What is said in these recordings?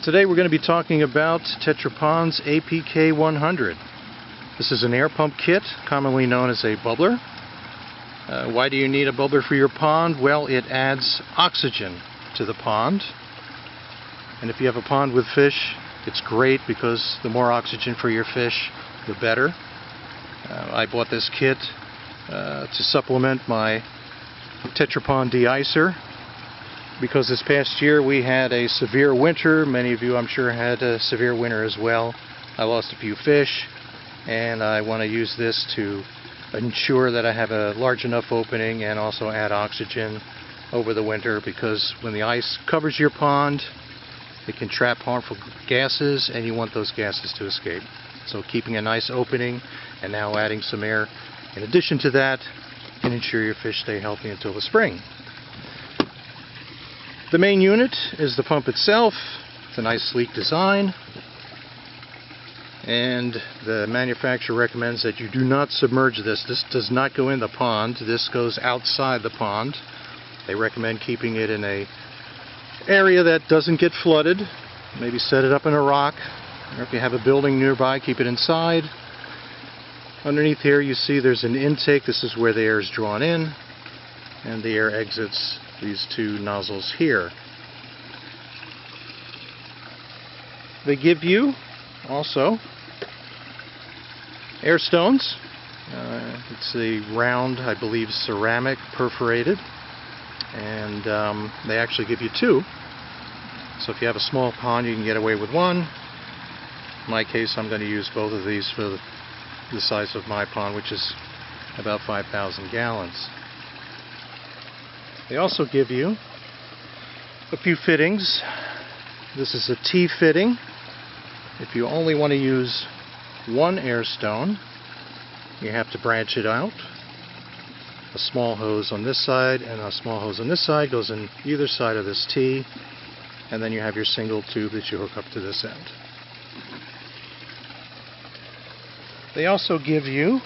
Today we're going to be talking about TetraPond's APK100. This is an air pump kit, commonly known as a bubbler. Why do you need a bubbler for your pond? Well, it adds oxygen to the pond. And if you have a pond with fish, it's great because the more oxygen for your fish, the better. I bought this kit to supplement my TetraPond de-icer, because this past year we had a severe winter. Many of you, I'm sure, had a severe winter as well. I lost a few fish, and I want to use this to ensure that I have a large enough opening and also add oxygen over the winter, because when the ice covers your pond, it can trap harmful gases, and you want those gases to escape. So keeping a nice opening and now adding some air in addition to that can ensure your fish stay healthy until the spring. The main unit is the pump itself. It's a nice sleek design, and the manufacturer recommends that you do not submerge this. This does not go in the pond. This goes outside the pond. They recommend keeping it in an area that doesn't get flooded. Maybe set it up in a rock, or if you have a building nearby, keep it inside. Underneath here you see there's an intake. This is where the air is drawn in, and the air exits these two nozzles here. They give you also air stones. It's a round, I believe, ceramic perforated, and they actually give you two. So if you have a small pond, you can get away with one. In my case, I'm going to use both of these for the size of my pond, which is about 5,000 gallons. They also give you a few fittings. This is a T fitting. If you only want to use one air stone, you have to branch it out. A small hose on this side and a small hose on this side goes in either side of this T, and then you have your single tube that you hook up to this end. They also give you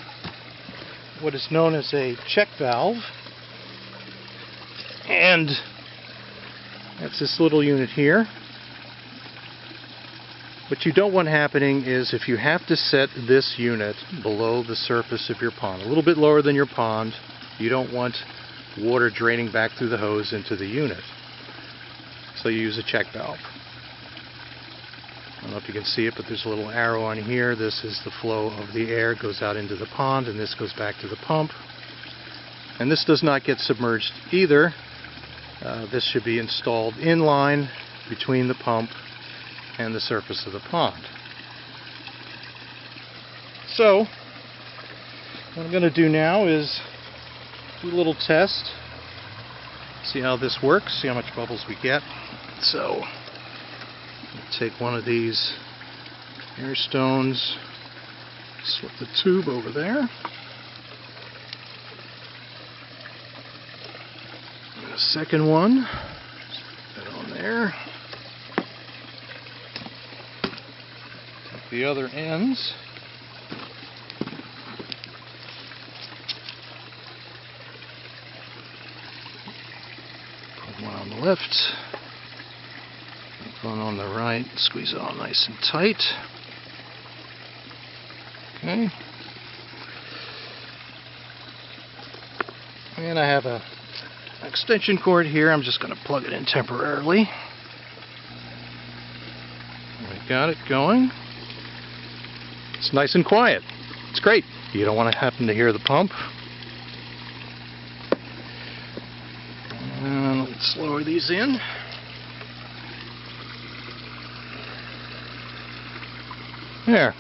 what is known as a check valve, and that's this little unit here. What you don't want happening is, if you have to set this unit below the surface of your pond, a little bit lower than your pond, you don't want water draining back through the hose into the unit. So you use a check valve. I don't know if you can see it, but there's a little arrow on here. This is the flow of the air. It goes out into the pond, and this goes back to the pump. And this does not get submerged either. This should be installed in line between the pump and the surface of the pond. So what I'm going to do now is do a little test, see how this works, see how much bubbles we get. So I'll take one of these air stones, slip the tube over there. And a second one, put that on there. Take the other ends. Put one on the left, one on the right, squeeze it all nice and tight. Okay. And I have an extension cord here. I'm just going to plug it in temporarily. We got it going. It's nice and quiet. It's great. You don't want to happen to hear the pump. And let's lower these in. There.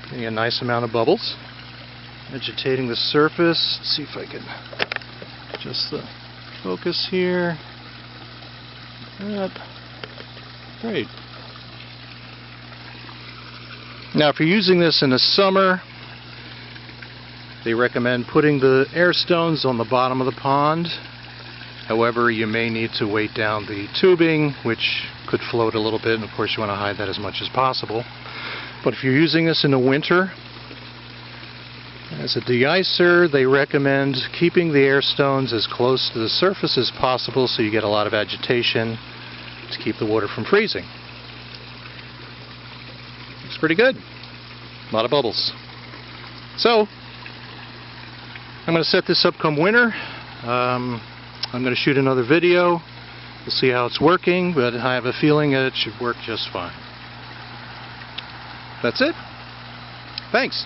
Getting a nice amount of bubbles. Agitating the surface. Let's see if I can adjust the focus here. Up. Great. Now, if you're using this in the summer, they recommend putting the air stones on the bottom of the pond. However, you may need to weight down the tubing, which could float a little bit, and of course you want to hide that as much as possible. But if you're using this in the winter, as a de-icer, they recommend keeping the air stones as close to the surface as possible so you get a lot of agitation to keep the water from freezing. Looks pretty good. A lot of bubbles. So, I'm going to set this up come winter. I'm going to shoot another video. We'll see how it's working, but I have a feeling that it should work just fine. That's it. Thanks.